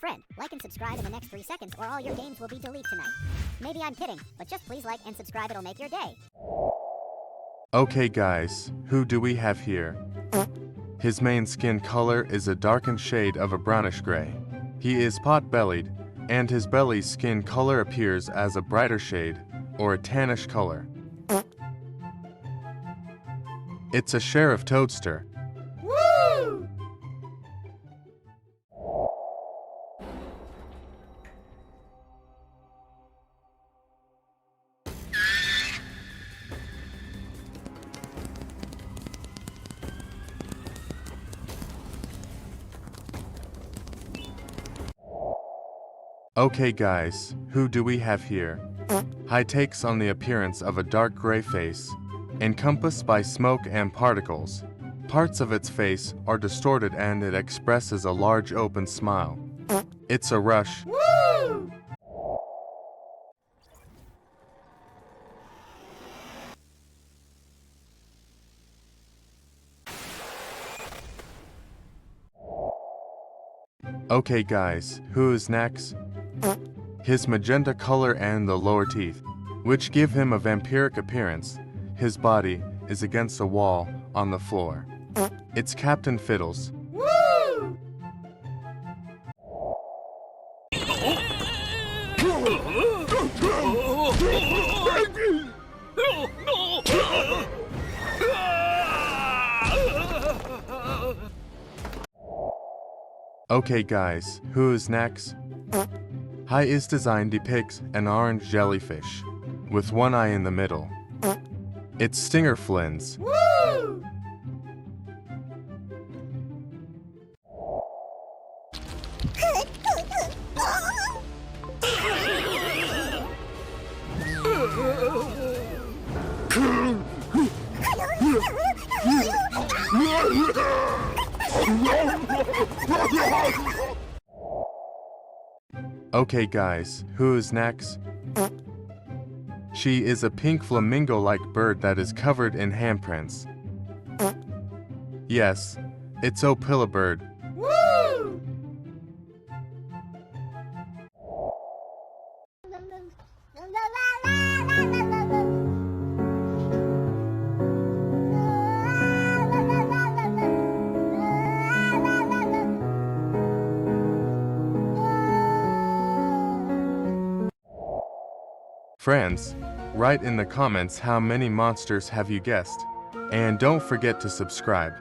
friend. Like and subscribe in the next 3 seconds or all your games will be deleted tonight. Maybe I'm kidding, but just please like and subscribe, it'll make your day. Okay guys, who do we have here? His main skin color is a darkened shade of a brownish gray. He is pot-bellied, and his belly's skin color appears as a brighter shade, or a tannish color. It's a sheriff toadster. Woo! Okay guys, who do we have here? He takes on the appearance of a dark gray face, encompassed by smoke and particles. Parts of its face are distorted and it expresses a large open smile. It's a rush. Woo! Okay guys, who is next? His magenta color and the lower teeth, which give him a vampiric appearance. His body is against a wall on the floor. It's Captain Fiddles. Woo! Okay guys, who is next? His design depicts an orange jellyfish, with one eye in the middle. It's Stinger FLYNN's. Woo! Okay guys, who is next? She is a pink flamingo-like bird that is covered in handprints. Yes, it's OPILA bird. Woo! Friends, write in the comments how many monsters have you guessed. And don't forget to subscribe.